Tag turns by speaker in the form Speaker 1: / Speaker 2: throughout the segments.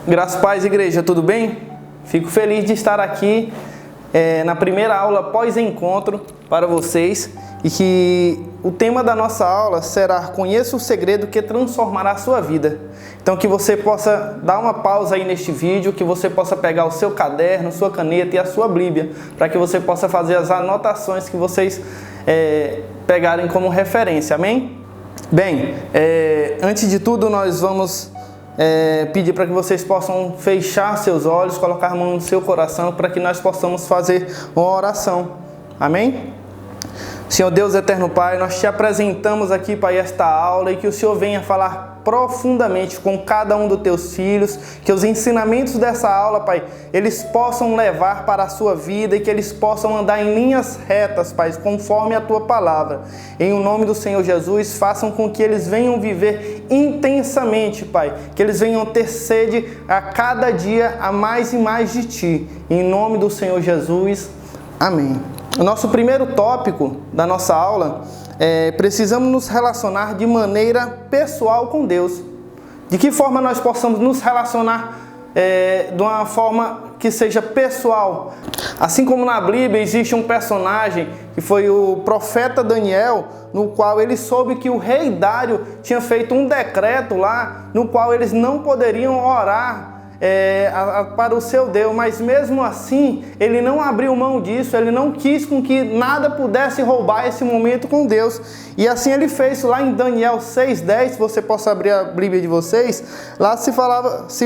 Speaker 1: Graças a Paz, igreja, tudo bem? Fico feliz de estar aqui na primeira aula pós-encontro para vocês e que o tema da nossa aula será Conheça o segredo que transformará a sua vida. Então que você possa dar uma pausa aí neste vídeo, que você possa pegar o seu caderno, sua caneta e a sua Bíblia, para que você possa fazer as anotações que vocês pegarem como referência, amém? Bem, antes de tudo nós vamos pedir para que vocês possam fechar seus olhos, colocar a mão no seu coração para que nós possamos fazer uma oração, amém? Senhor Deus eterno Pai, nós te apresentamos aqui para esta aula e que o Senhor venha falar profundamente com cada um dos teus filhos, que os ensinamentos dessa aula, Pai, eles possam levar para a sua vida e que eles possam andar em linhas retas, Pai, conforme a tua palavra. Em o nome do Senhor Jesus, façam com que eles venham viver intensamente, Pai, que eles venham ter sede a cada dia a mais e mais de Ti. Em nome do Senhor Jesus, amém. O nosso primeiro tópico da nossa aula precisamos nos relacionar de maneira pessoal com Deus. De que forma nós possamos nos relacionar de uma forma que seja pessoal? Assim como na Bíblia existe um personagem que foi o profeta Daniel, no qual ele soube que o rei Dário tinha feito um decreto lá, no qual eles não poderiam orar para o seu Deus, mas mesmo assim ele não abriu mão disso, ele não quis com que nada pudesse roubar esse momento com Deus, e assim ele fez lá em Daniel 6:10, se você possa abrir a Bíblia de vocês, lá se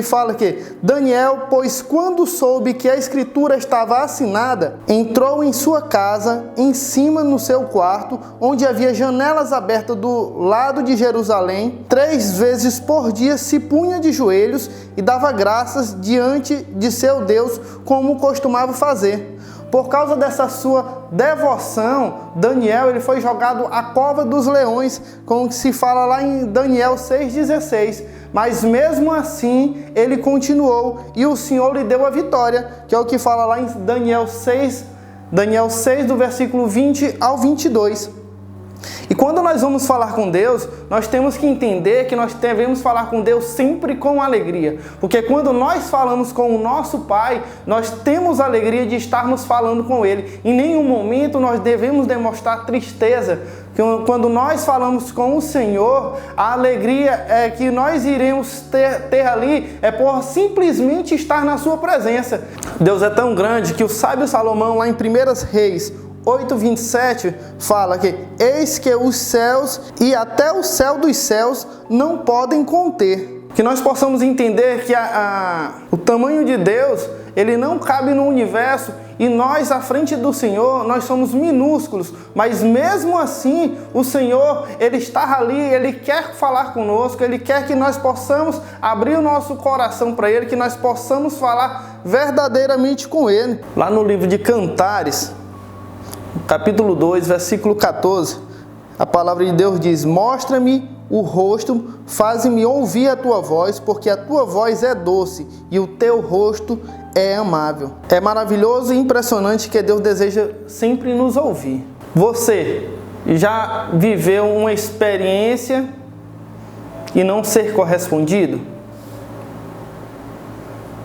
Speaker 1: fala que Daniel, pois quando soube que a escritura estava assinada, entrou em sua casa, em cima no seu quarto, onde havia janelas abertas do lado de Jerusalém, 3 vezes por dia se punha de joelhos e dava graças diante de seu Deus, como costumava fazer. Por causa dessa sua devoção, Daniel ele foi jogado à cova dos leões, como se fala lá em Daniel 6:16. Mas mesmo assim, ele continuou e o Senhor lhe deu a vitória, que é o que fala lá em Daniel 6 do versículo 20 ao 22. E quando nós vamos falar com Deus, nós temos que entender que nós devemos falar com Deus sempre com alegria. Porque quando nós falamos com o nosso Pai, nós temos a alegria de estarmos falando com Ele. Em nenhum momento nós devemos demonstrar tristeza. Quando nós falamos com o Senhor, a alegria que nós iremos ter ali é por simplesmente estar na sua presença. Deus é tão grande que o sábio Salomão, lá em 1 Reis 8:27 fala que eis que os céus e até o céu dos céus não podem conter. Que nós possamos entender que o tamanho de Deus, ele não cabe no universo, e nós à frente do Senhor, nós somos minúsculos, mas mesmo assim o Senhor, ele está ali, ele quer falar conosco, ele quer que nós possamos abrir o nosso coração para ele, que nós possamos falar verdadeiramente com ele. Lá no livro de Cantares, capítulo 2, versículo 14, a palavra de Deus diz: mostra-me o rosto, faze-me ouvir a tua voz, porque a tua voz é doce e o teu rosto é amável. É maravilhoso e impressionante que Deus deseja sempre nos ouvir. Você já viveu uma experiência e não ser correspondido?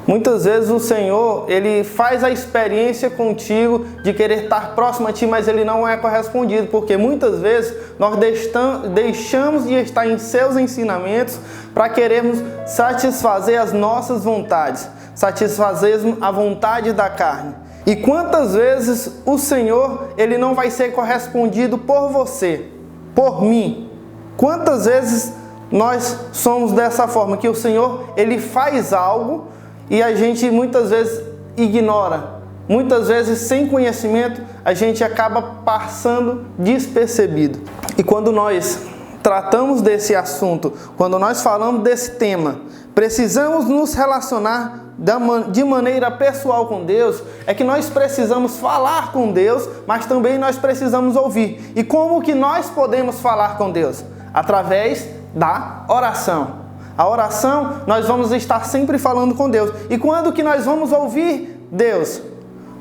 Speaker 1: Muitas vezes o Senhor, ele faz a experiência contigo de querer estar próximo a ti, mas ele não é correspondido, porque muitas vezes nós deixamos de estar em seus ensinamentos para querermos satisfazer as nossas vontades, satisfazer a vontade da carne. E quantas vezes o Senhor, ele não vai ser correspondido por você, por mim? Quantas vezes nós somos dessa forma, que o Senhor, ele faz algo e a gente muitas vezes ignora, muitas vezes sem conhecimento, a gente acaba passando despercebido. E quando nós tratamos desse assunto, quando nós falamos desse tema, precisamos nos relacionar de maneira pessoal com Deus, é que nós precisamos falar com Deus, mas também nós precisamos ouvir. E como que nós podemos falar com Deus? Através da oração. A oração, nós vamos estar sempre falando com Deus. E quando que nós vamos ouvir Deus?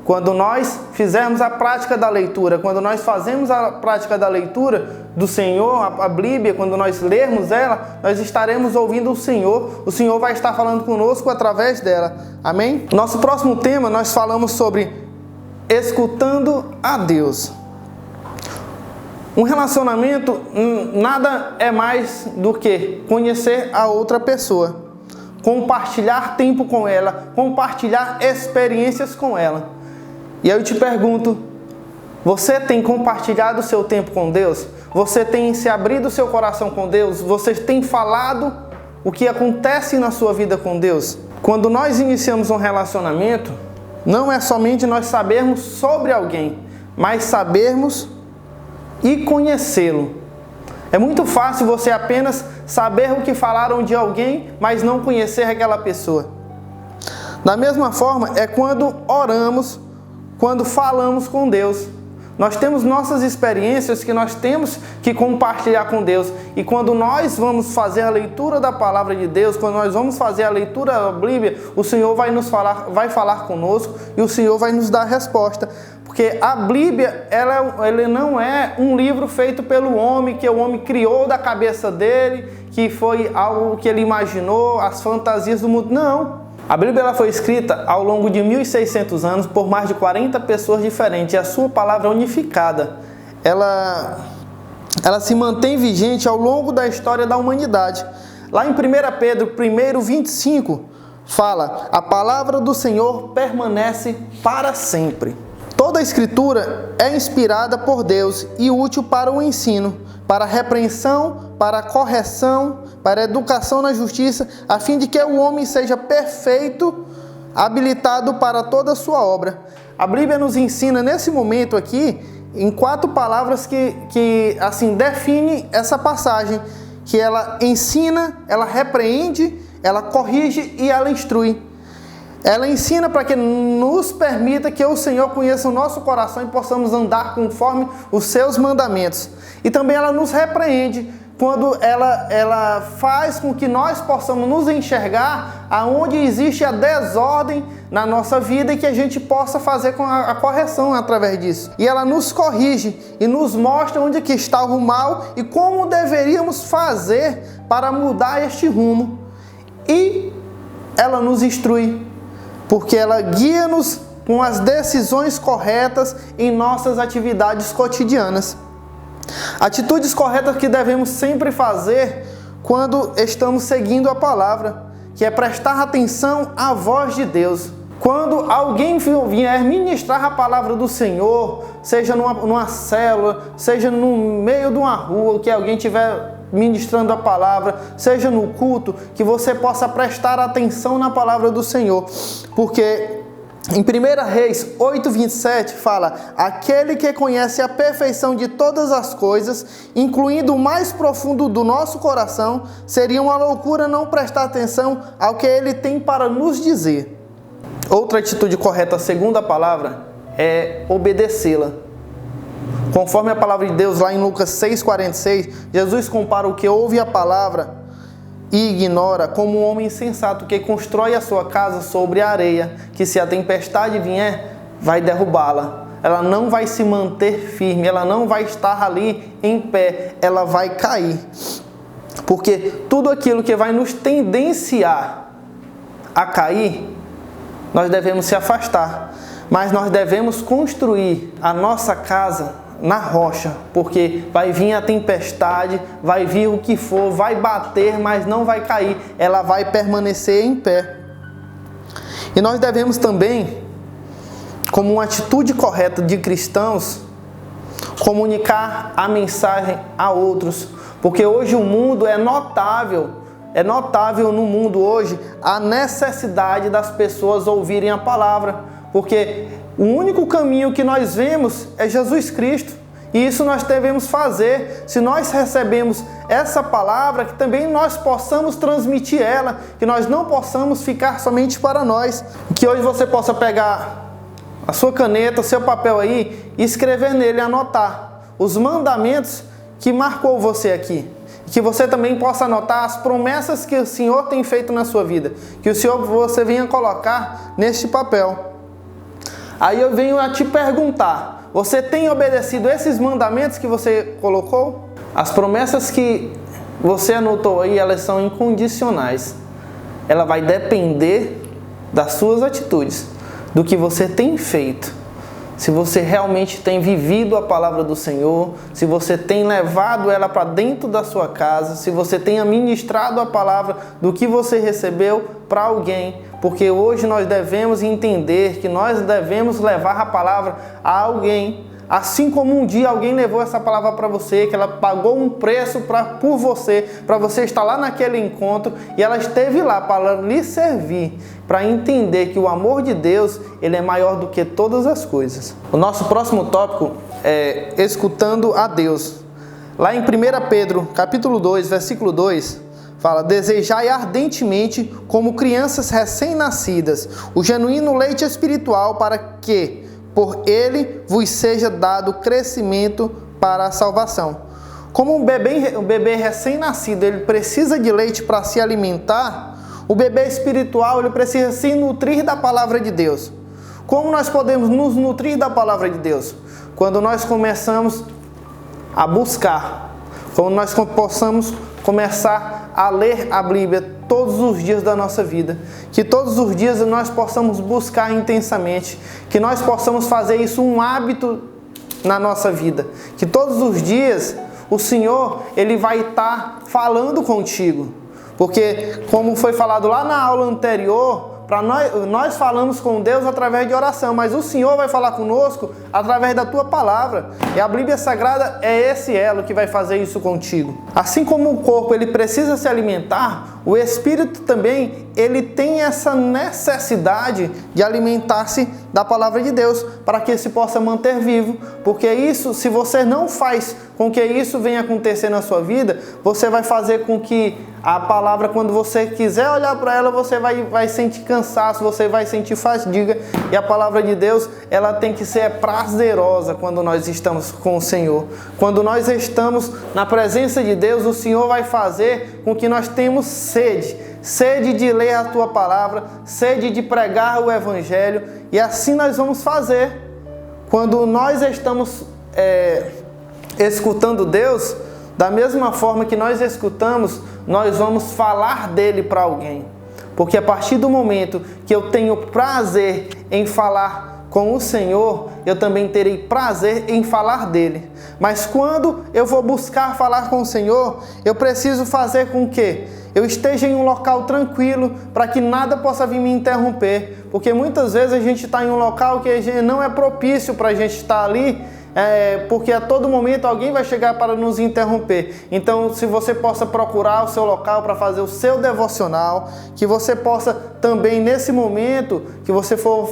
Speaker 1: quando nós fizermos a prática da leitura, quando nós fazemos a prática da leitura do Senhor, a Bíblia, quando nós lermos ela, nós estaremos ouvindo o Senhor vai estar falando conosco através dela, amém? Nosso próximo tema, nós falamos sobre escutando a Deus. Um relacionamento nada é mais do que conhecer a outra pessoa, compartilhar tempo com ela, compartilhar experiências com ela. E aí eu te pergunto, você tem compartilhado o seu tempo com Deus? Você tem se abrido o seu coração com Deus? Você tem falado o que acontece na sua vida com Deus? Quando nós iniciamos um relacionamento, não é somente nós sabermos sobre alguém, mas sabermos e conhecê-lo. É muito fácil você apenas saber o que falaram de alguém, mas não conhecer aquela pessoa. Da mesma forma, é quando oramos, quando falamos com Deus. Nós temos nossas experiências que nós temos que compartilhar com Deus. E quando nós vamos fazer a leitura da palavra de Deus, quando nós vamos fazer a leitura da Bíblia, o Senhor vai falar conosco e o Senhor vai nos dar a resposta. Porque a Bíblia, ela não é um livro feito pelo homem, que o homem criou da cabeça dele, que foi algo que ele imaginou, as fantasias do mundo. Não. A Bíblia ela foi escrita ao longo de 1.600 anos por mais de 40 pessoas diferentes. E a sua palavra unificada, ela se mantém vigente ao longo da história da humanidade. Lá em 1 Pedro 1:25, fala: a palavra do Senhor permanece para sempre. Toda a Escritura é inspirada por Deus e útil para o ensino, para a repreensão, para a correção, para a educação na justiça, a fim de que o homem seja perfeito, habilitado para toda a sua obra. A Bíblia nos ensina nesse momento aqui, em 4 palavras que assim, define essa passagem, que ela ensina, ela repreende, ela corrige e ela instrui. Ela ensina para que nos permita que o Senhor conheça o nosso coração e possamos andar conforme os seus mandamentos. E também ela nos repreende quando ela faz com que nós possamos nos enxergar aonde existe a desordem na nossa vida e que a gente possa fazer com a correção através disso. E ela nos corrige e nos mostra onde que está o mal e como deveríamos fazer para mudar este rumo. E ela nos instrui, porque ela guia-nos com as decisões corretas em nossas atividades cotidianas. Atitudes corretas que devemos sempre fazer quando estamos seguindo a palavra, que é prestar atenção à voz de Deus. Quando alguém vier ministrar a palavra do Senhor, seja numa célula, seja no meio de uma rua, que alguém estiver ministrando a palavra, seja no culto, que você possa prestar atenção na palavra do Senhor, porque em 1 Reis 8:27 fala: aquele que conhece a perfeição de todas as coisas, incluindo o mais profundo do nosso coração, seria uma loucura não prestar atenção ao que ele tem para nos dizer. Outra atitude correta, segundo a palavra, é obedecê-la. Conforme a palavra de Deus, lá em Lucas 6:46, Jesus compara o que ouve a palavra e ignora como um homem insensato que constrói a sua casa sobre a areia, que se a tempestade vier, vai derrubá-la. Ela não vai se manter firme, ela não vai estar ali em pé, ela vai cair. Porque tudo aquilo que vai nos tendenciar a cair, nós devemos se afastar. Mas nós devemos construir a nossa casa na rocha, porque vai vir a tempestade, vai vir o que for, vai bater, mas não vai cair, ela vai permanecer em pé. E nós devemos também, como uma atitude correta de cristãos, comunicar a mensagem a outros, porque hoje o mundo é notável no mundo hoje a necessidade das pessoas ouvirem a palavra, porque o único caminho que nós vemos é Jesus Cristo. E isso nós devemos fazer. Se nós recebemos essa palavra, que também nós possamos transmitir ela, que nós não possamos ficar somente para nós. Que hoje você possa pegar a sua caneta, o seu papel aí, e escrever nele, anotar os mandamentos que marcou você aqui. Que você também possa anotar as promessas que o Senhor tem feito na sua vida. Que o Senhor você venha colocar neste papel. Aí eu venho a te perguntar, você tem obedecido esses mandamentos que você colocou? As promessas que você anotou aí, elas são incondicionais. Ela vai depender das suas atitudes, do que você tem feito. Se você realmente tem vivido a palavra do Senhor, se você tem levado ela para dentro da sua casa, se você tem ministrado a palavra do que você recebeu para alguém, porque hoje nós devemos entender que nós devemos levar a palavra a alguém, assim como um dia alguém levou essa palavra para você, que ela pagou um preço por você, para você estar lá naquele encontro, e ela esteve lá para lhe servir, para entender que o amor de Deus, ele é maior do que todas as coisas. O nosso próximo tópico é escutando a Deus. Lá em 1 Pedro, capítulo 2, versículo 2, fala: desejai ardentemente, como crianças recém-nascidas, o genuíno leite espiritual, para que por ele vos seja dado crescimento para a salvação. Como um bebê recém-nascido, ele precisa de leite para se alimentar, o bebê espiritual, ele precisa se nutrir da palavra de Deus. Como nós podemos nos nutrir da palavra de Deus? Quando nós começamos a buscar, quando nós possamos começar a ler a Bíblia todos os dias da nossa vida, que todos os dias nós possamos buscar intensamente, que nós possamos fazer isso um hábito na nossa vida, que todos os dias o Senhor, ele vai estar falando contigo, porque como foi falado lá na aula anterior, para nós falamos com Deus através de oração, mas o Senhor vai falar conosco através da tua palavra. E a Bíblia Sagrada é esse elo que vai fazer isso contigo. Assim como o corpo ele precisa se alimentar, o Espírito também ele tem essa necessidade de alimentar-se da palavra de Deus para que se possa manter vivo. Porque isso, se você não faz com que isso venha acontecer na sua vida, você vai fazer com que a palavra, quando você quiser olhar para ela, você vai sentir cansaço, você vai sentir fadiga. E a palavra de Deus, ela tem que ser prazerosa quando nós estamos com o Senhor. Quando nós estamos na presença de Deus, o Senhor vai fazer com que nós tenhamos sede. Sede de ler a tua palavra, sede de pregar o Evangelho. E assim nós vamos fazer. Quando nós estamos escutando Deus, da mesma forma que nós escutamos, nós vamos falar dele para alguém. Porque a partir do momento que eu tenho prazer em falar com o Senhor, eu também terei prazer em falar dele. Mas quando eu vou buscar falar com o Senhor, eu preciso fazer com que eu esteja em um local tranquilo, para que nada possa vir me interromper. Porque muitas vezes a gente está em um local que não é propício para a gente estar ali, porque a todo momento alguém vai chegar para nos interromper. Então, se você possa procurar o seu local para fazer o seu devocional, que você possa também, nesse momento que você for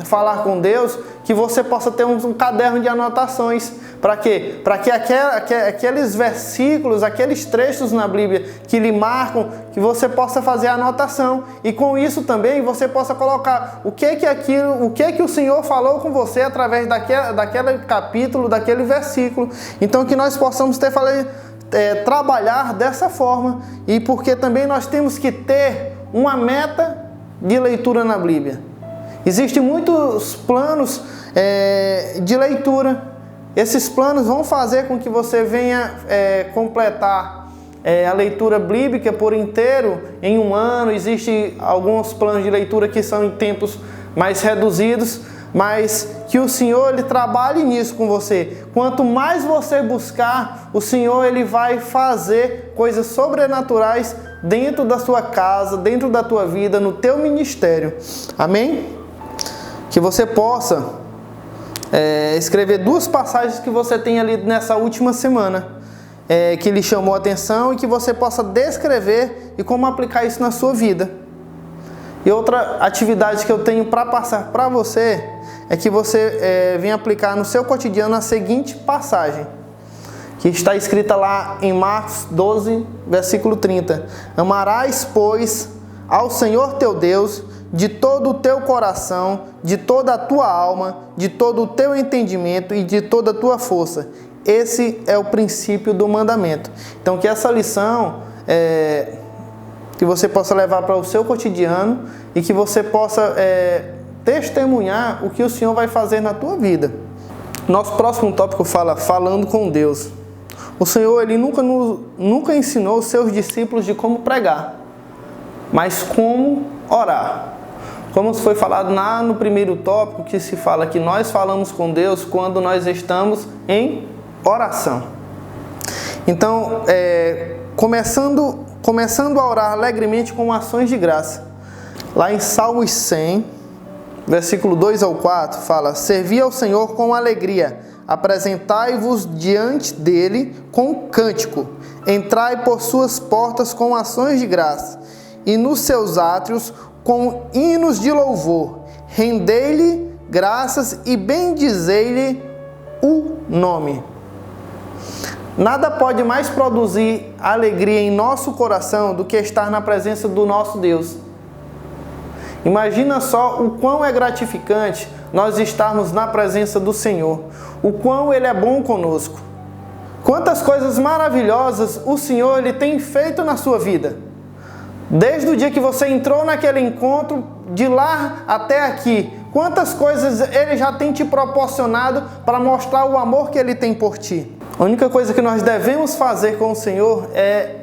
Speaker 1: falar com Deus, que você possa ter um caderno de anotações. Para quê? Para que aqueles versículos, aqueles trechos na Bíblia que lhe marcam, que você possa fazer a anotação. E com isso também você possa colocar o que o Senhor falou com você através daquele capítulo, daquele versículo. Então que nós possamos trabalhar dessa forma. E porque também nós temos que ter uma meta de leitura na Bíblia. Existem muitos planos de leitura. Esses planos vão fazer com que você venha completar a leitura bíblica por inteiro em um ano. Existem alguns planos de leitura que são em tempos mais reduzidos, mas que o Senhor ele trabalhe nisso com você. Quanto mais você buscar, o Senhor ele vai fazer coisas sobrenaturais dentro da sua casa, dentro da tua vida, no teu ministério. Amém? Que você possa escrever 2 passagens que você tem ali nessa última semana, que lhe chamou a atenção, e que você possa descrever e como aplicar isso na sua vida. E outra atividade que eu tenho para passar para você é que você venha aplicar no seu cotidiano a seguinte passagem, que está escrita lá em Marcos 12, versículo 30. Amarás, pois, ao Senhor teu Deus de todo o teu coração, de toda a tua alma, de todo o teu entendimento e de toda a tua força. Esse é o princípio do mandamento. Então, que essa lição que você possa levar para o seu cotidiano e que você possa testemunhar o que o Senhor vai fazer na tua vida. Nosso próximo tópico fala falando com Deus. O Senhor, Ele nunca ensinou os seus discípulos de como pregar, mas como orar. Como foi falado lá no primeiro tópico, que se fala que nós falamos com Deus quando nós estamos em oração. Então, começando a orar alegremente com ações de graça. Lá em Salmos 100, versículo 2 ao 4, fala: servi ao Senhor com alegria, apresentai-vos diante dele com cântico, entrai por suas portas com ações de graça, e nos seus átrios com hinos de louvor. Rendei-lhe graças e bendizei-lhe o nome. Nada pode mais produzir alegria em nosso coração do que estar na presença do nosso Deus. Imagina só o quão é gratificante nós estarmos na presença do Senhor, o quão Ele é bom conosco. Quantas coisas maravilhosas o Senhor Ele tem feito na sua vida. Desde o dia que você entrou naquele encontro, de lá até aqui, quantas coisas Ele já tem te proporcionado para mostrar o amor que Ele tem por ti. A única coisa que nós devemos fazer com o Senhor é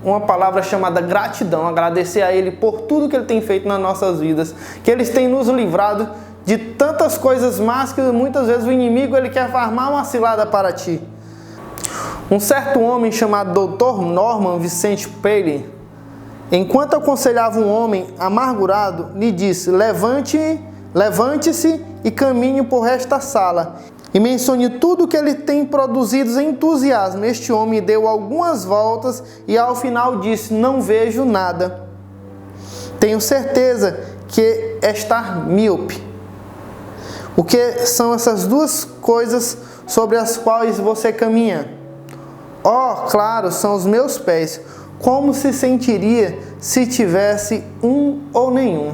Speaker 1: uma palavra chamada gratidão, agradecer a Ele por tudo que Ele tem feito nas nossas vidas, que Ele tem nos livrado de tantas coisas más que muitas vezes o inimigo ele quer armar uma cilada para ti. Um certo homem chamado Dr. Norman Vincent Peale, enquanto aconselhava um homem amargurado, lhe disse: levante-se e caminhe por esta sala e mencione tudo que ele tem produzido em entusiasmo. Este homem deu algumas voltas e ao final disse: não vejo nada. Tenho certeza que estar míope. O que são essas duas coisas sobre as quais você caminha? Oh, claro, são os meus pés. Como se sentiria se tivesse um ou nenhum?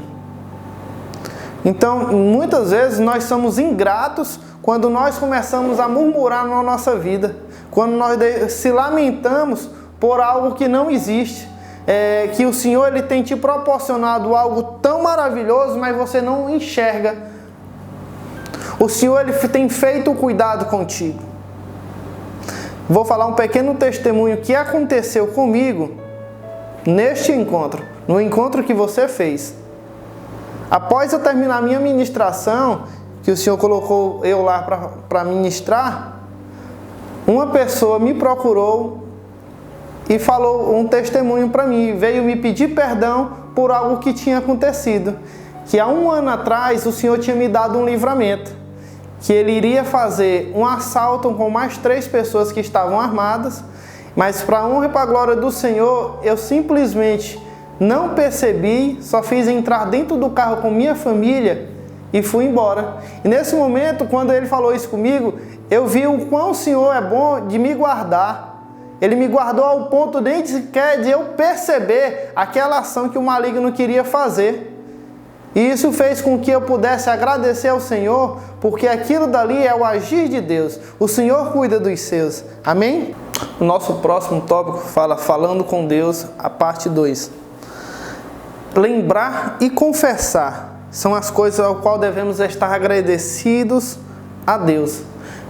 Speaker 1: Então, muitas vezes nós somos ingratos quando nós começamos a murmurar na nossa vida, quando nós se lamentamos por algo que não existe, que o Senhor ele tem te proporcionado algo tão maravilhoso, mas você não enxerga. O Senhor ele tem feito o cuidado contigo. Vou falar um pequeno testemunho que aconteceu comigo neste encontro, no encontro que você fez. Após eu terminar minha ministração, que o Senhor colocou eu lá para ministrar, uma pessoa me procurou e falou um testemunho para mim, veio me pedir perdão por algo que tinha acontecido, que há 1 ano atrás o Senhor tinha me dado um livramento, que Ele iria fazer um assalto com mais 3 pessoas que estavam armadas, mas para a honra e para a glória do Senhor, eu simplesmente não percebi, só fiz entrar dentro do carro com minha família e fui embora. E nesse momento, quando Ele falou isso comigo, eu vi o quão o Senhor é bom de me guardar. Ele me guardou ao ponto nem sequer de eu perceber aquela ação que o maligno queria fazer. E isso fez com que eu pudesse agradecer ao Senhor, porque aquilo dali é o agir de Deus. O Senhor cuida dos seus. Amém? O nosso próximo tópico fala falando com Deus, a parte 2. Lembrar e confessar são as coisas ao qual devemos estar agradecidos a Deus.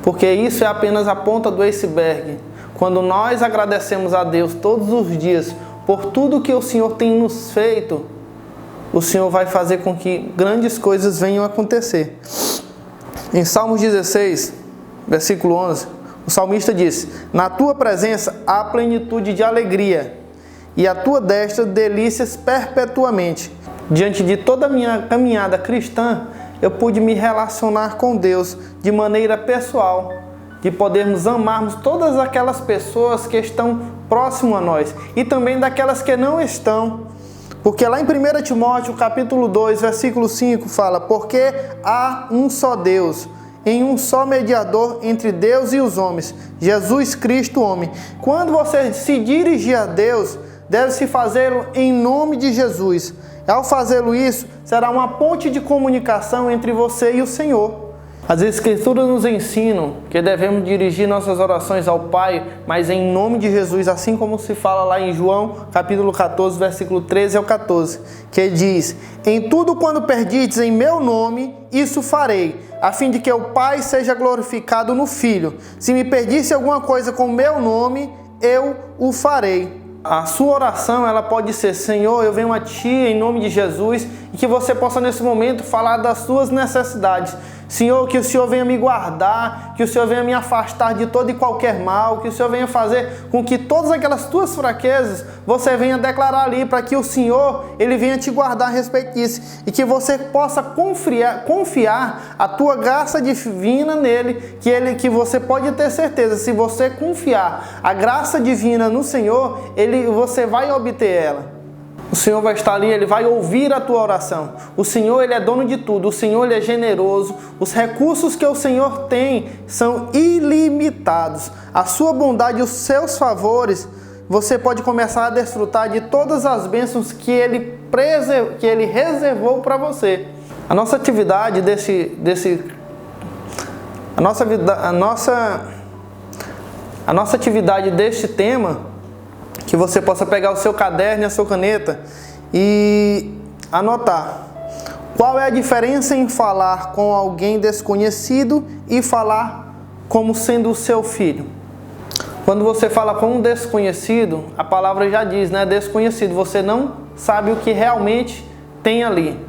Speaker 1: Porque isso é apenas a ponta do iceberg. Quando nós agradecemos a Deus todos os dias por tudo que o Senhor tem nos feito, o Senhor vai fazer com que grandes coisas venham a acontecer. Em Salmos 16, versículo 11, o salmista diz: na tua presença há plenitude de alegria, e a tua destra delícias perpetuamente. Diante de toda a minha caminhada cristã, eu pude me relacionar com Deus de maneira pessoal, de podermos amarmos todas aquelas pessoas que estão próximo a nós, e também daquelas que não estão. Porque lá em 1 Timóteo, capítulo 2, versículo 5, fala: porque há um só Deus, em um só mediador entre Deus e os homens, Jesus Cristo, homem. Quando você se dirigir a Deus, deve-se fazê-lo em nome de Jesus. Ao fazê-lo isso, será uma ponte de comunicação entre você e o Senhor. As Escrituras nos ensinam que devemos dirigir nossas orações ao Pai, mas em nome de Jesus, assim como se fala lá em João, capítulo 14, versículo 13 ao 14, que diz: em tudo quando perdides em meu nome, isso farei, a fim de que o Pai seja glorificado no Filho. Se me pedisse alguma coisa com meu nome, eu o farei. A sua oração, ela pode ser: Senhor, eu venho a Ti em nome de Jesus, e que você possa nesse momento falar das suas necessidades. Senhor, que o Senhor venha me guardar, que o Senhor venha me afastar de todo e qualquer mal, que o Senhor venha fazer com que todas aquelas tuas fraquezas você venha declarar ali, para que o Senhor, Ele venha te guardar a respeito disso, e que você possa confiar a tua graça divina nele, que você pode ter certeza, se você confiar a graça divina no Senhor, você vai obter ela. O Senhor vai estar ali, Ele vai ouvir a tua oração. O Senhor, Ele é dono de tudo. O Senhor, Ele é generoso. Os recursos que o Senhor tem são ilimitados. A sua bondade e os seus favores, você pode começar a desfrutar de todas as bênçãos que Ele reservou para você. A nossa atividade a nossa atividade deste tema, que você possa pegar o seu caderno e a sua caneta e anotar qual é a diferença em falar com alguém desconhecido e falar como sendo o seu filho. Quando você fala com um desconhecido, a palavra já diz, né? Desconhecido, você não sabe o que realmente tem ali,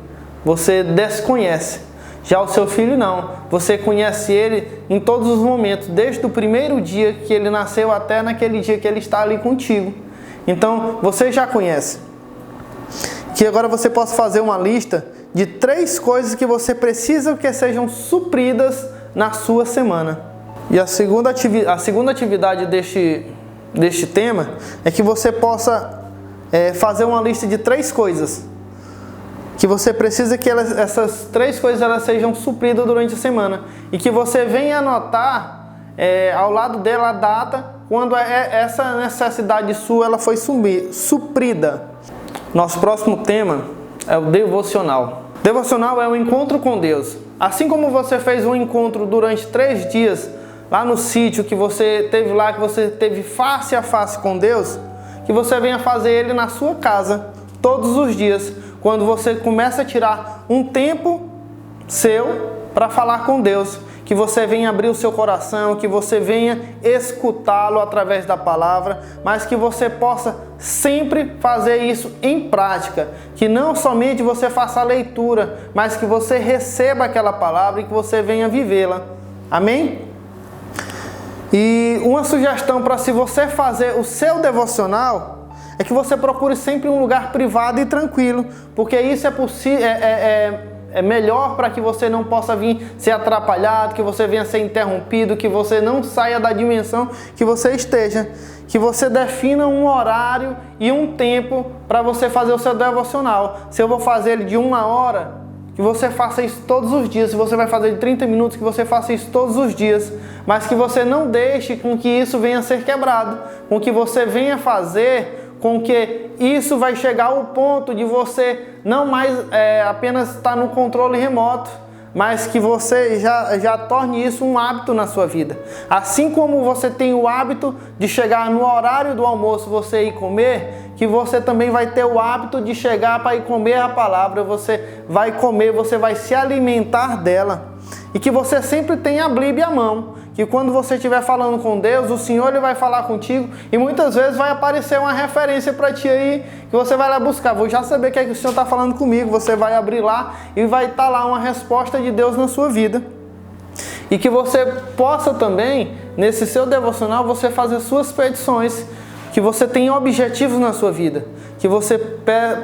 Speaker 1: você desconhece. Já o seu filho não, você conhece ele em todos os momentos, desde o primeiro dia que ele nasceu até naquele dia que ele está ali contigo. Então, você já conhece. Que agora você possa fazer uma lista de 3 coisas que você precisa que sejam supridas na sua semana. E a segunda atividade deste tema é que você possa fazer uma lista de 3 coisas que você precisa que essas 3 coisas elas sejam supridas durante a semana. E que você venha anotar ao lado dela a data quando essa necessidade sua ela foi suprida. Nosso próximo tema é o devocional. Devocional é um encontro com Deus. Assim como você fez um encontro durante 3 dias lá no sítio que você teve lá, que você teve face a face com Deus, que você venha fazer ele na sua casa todos os dias, quando você começa a tirar um tempo seu para falar com Deus. Que você venha abrir o seu coração, que você venha escutá-lo através da palavra, mas que você possa sempre fazer isso em prática. Que não somente você faça a leitura, mas que você receba aquela palavra e que você venha vivê-la. Amém? E uma sugestão para se você fazer o seu devocional é que você procure sempre um lugar privado e tranquilo, porque isso é possível. É melhor para que você não possa vir ser atrapalhado, que você venha ser interrompido, que você não saia da dimensão que você esteja. Que você defina um horário e um tempo para você fazer o seu devocional. Se eu vou fazer ele de 1 hora, que você faça isso todos os dias. Se você vai fazer de 30 minutos, que você faça isso todos os dias. Mas que você não deixe com que isso venha a ser quebrado. Com que você venha fazer com que isso vai chegar ao ponto de você não mais apenas estar no controle remoto, mas que você já torne isso um hábito na sua vida. Assim como você tem o hábito de chegar no horário do almoço, você ir comer, que você também vai ter o hábito de chegar para ir comer a palavra, você vai comer, você vai se alimentar dela. E que você sempre tenha a Bíblia à mão, que quando você estiver falando com Deus, o Senhor ele vai falar contigo e muitas vezes vai aparecer uma referência para ti aí, que você vai lá buscar. Vou já saber o que é que o Senhor está falando comigo, você vai abrir lá e vai estar lá uma resposta de Deus na sua vida. E que você possa também, nesse seu devocional, você fazer suas petições, que você tenha objetivos na sua vida, que você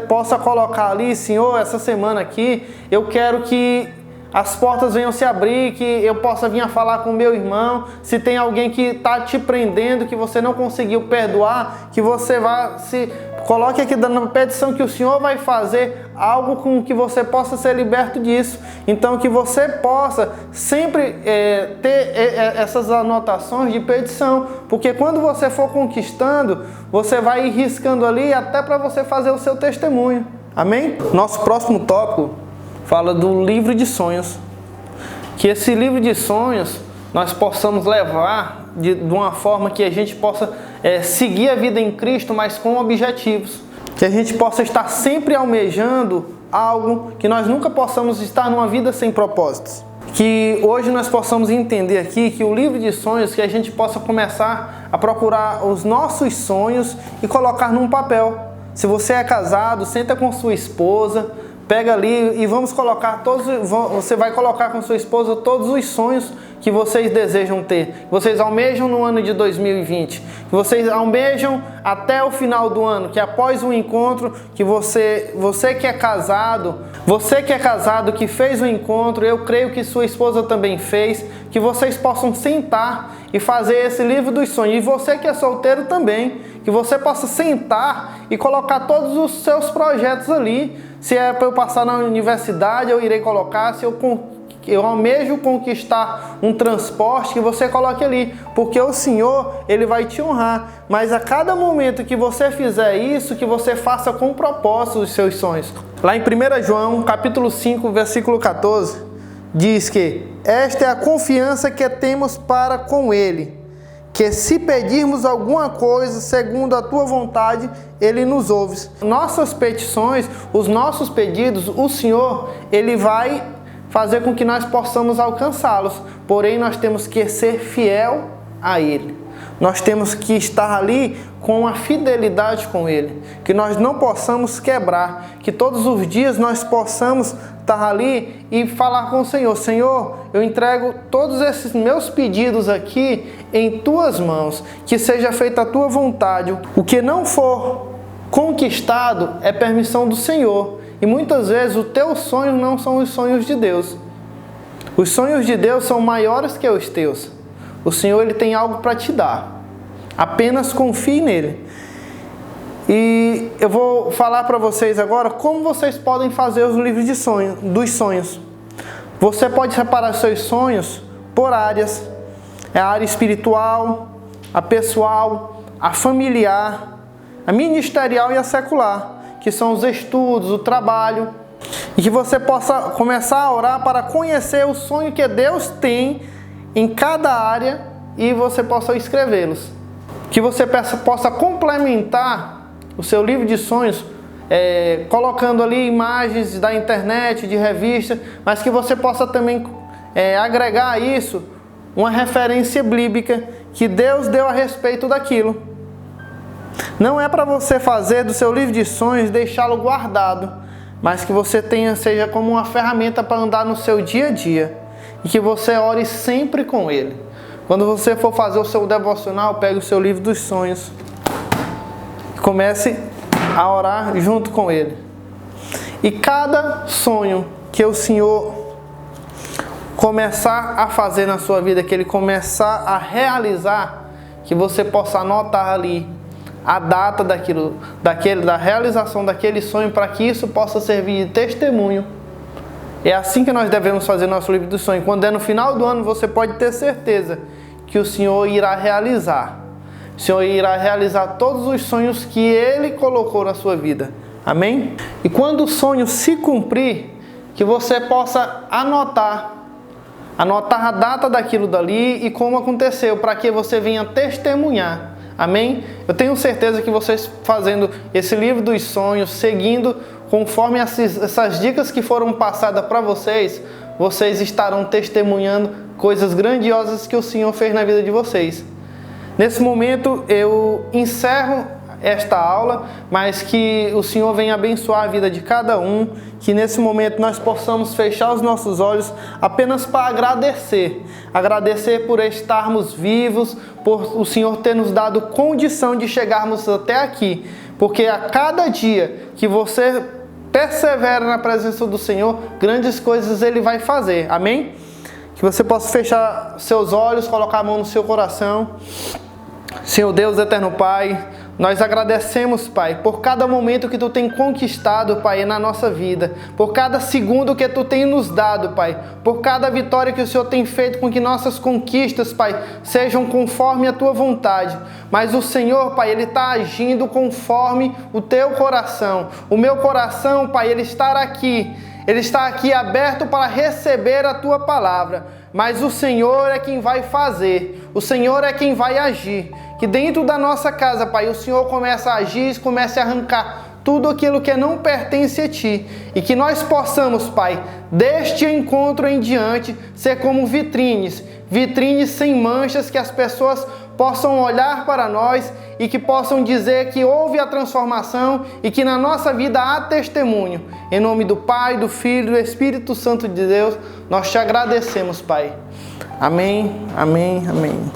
Speaker 1: possa colocar ali: Senhor, essa semana aqui, eu quero que as portas venham se abrir, que eu possa vir a falar com o meu irmão. Se tem alguém que está te prendendo, que você não conseguiu perdoar, que você vá coloque aqui dando petição, que o Senhor vai fazer algo com que você possa ser liberto disso. Então que você possa sempre ter essas anotações de petição, porque quando você for conquistando, você vai ir riscando ali até para você fazer o seu testemunho. Amém? Nosso próximo tópico fala do livro de sonhos. que esse livro de sonhos nós possamos levar de uma forma que a gente possa seguir a vida em Cristo, mas com objetivos. Que a gente possa estar sempre almejando algo, que nós nunca possamos estar numa vida sem propósitos. Que hoje nós possamos entender aqui que o livro de sonhos, que a gente possa começar a procurar os nossos sonhos e colocar num papel. Se você é casado, senta com sua esposa, pega ali e vamos colocar você vai colocar com sua esposa todos os sonhos que vocês desejam ter, que vocês almejam no ano de 2020, que vocês almejam até o final do ano, que após o encontro, que você que é casado, que fez o encontro, eu creio que sua esposa também fez, que vocês possam sentar e fazer esse livro dos sonhos. E você que é solteiro também, que você possa sentar e colocar todos os seus projetos ali. Se é para eu passar na universidade, eu irei colocar. Se eu almejo conquistar um transporte, que você coloque ali, porque o Senhor, Ele vai te honrar. Mas a cada momento que você fizer isso, que você faça com propósito os seus sonhos. Lá em 1 João, capítulo 5, versículo 14, diz que esta é a confiança que temos para com Ele, que se pedirmos alguma coisa segundo a tua vontade, Ele nos ouve. Nossas petições, os nossos pedidos, o Senhor, Ele vai fazer com que nós possamos alcançá-los. Porém, nós temos que ser fiel a Ele. Nós temos que estar ali com a fidelidade com Ele. Que nós não possamos quebrar. Que todos os dias nós possamos estar ali e falar com o Senhor. Senhor, eu entrego todos esses meus pedidos aqui em Tuas mãos. Que seja feita a Tua vontade. O que não for conquistado é permissão do Senhor. E muitas vezes os teus sonhos não são os sonhos de Deus. Os sonhos de Deus são maiores que os teus. O Senhor, Ele tem algo para te dar. Apenas confie nele. E eu vou falar para vocês agora como vocês podem fazer os livros de sonhos, dos sonhos. Você pode separar seus sonhos por áreas. A área espiritual, a pessoal, a familiar, a ministerial e a secular, que são os estudos, o trabalho. E que você possa começar a orar para conhecer o sonho que Deus tem em cada área e você possa escrevê-los. Que você possa complementar o seu livro de sonhos, colocando ali imagens da internet, de revista, mas que você possa também agregar a isso uma referência bíblica que Deus deu a respeito daquilo. Não é para você fazer do seu livro de sonhos, deixá-lo guardado, mas que você seja como uma ferramenta para andar no seu dia a dia e que você ore sempre com ele. Quando você for fazer o seu devocional, pegue o seu livro dos sonhos e comece a orar junto com ele. E cada sonho que o Senhor começar a fazer na sua vida, que Ele começar a realizar, que você possa anotar ali a data da realização daquele sonho, para que isso possa servir de testemunho. É assim que nós devemos fazer nosso livro dos sonhos. Quando é no final do ano, você pode ter certeza que o Senhor irá realizar. O Senhor irá realizar todos os sonhos que Ele colocou na sua vida. Amém? E quando o sonho se cumprir, que você possa anotar a data daquilo dali e como aconteceu, para que você venha testemunhar. Amém? Eu tenho certeza que vocês fazendo esse livro dos sonhos, seguindo conforme essas dicas que foram passadas para vocês, vocês estarão testemunhando coisas grandiosas que o Senhor fez na vida de vocês. Nesse momento eu encerro esta aula, mas que o Senhor venha abençoar a vida de cada um, que nesse momento nós possamos fechar os nossos olhos apenas para agradecer por estarmos vivos, por o Senhor ter nos dado condição de chegarmos até aqui, porque a cada dia que você persevera na presença do Senhor, grandes coisas Ele vai fazer, amém? Que você possa fechar seus olhos, colocar a mão no seu coração. Senhor Deus, eterno Pai, nós agradecemos, Pai, por cada momento que Tu tem conquistado, Pai, na nossa vida, por cada segundo que Tu tem nos dado, Pai, por cada vitória que o Senhor tem feito com que nossas conquistas, Pai, sejam conforme a Tua vontade. Mas o Senhor, Pai, Ele está agindo conforme o Teu coração. O meu coração, Pai, Ele está aqui ele está aqui aberto para receber a tua palavra, mas o Senhor é quem vai fazer, o Senhor é quem vai agir. Que dentro da nossa casa, Pai, o Senhor comece a agir, comece a arrancar tudo aquilo que não pertence a Ti, e que nós possamos, Pai, deste encontro em diante, ser como vitrines sem manchas, que as pessoas possam olhar para nós e que possam dizer que houve a transformação e que na nossa vida há testemunho. Em nome do Pai, do Filho e do Espírito Santo de Deus, nós te agradecemos, Pai. Amém, amém, amém.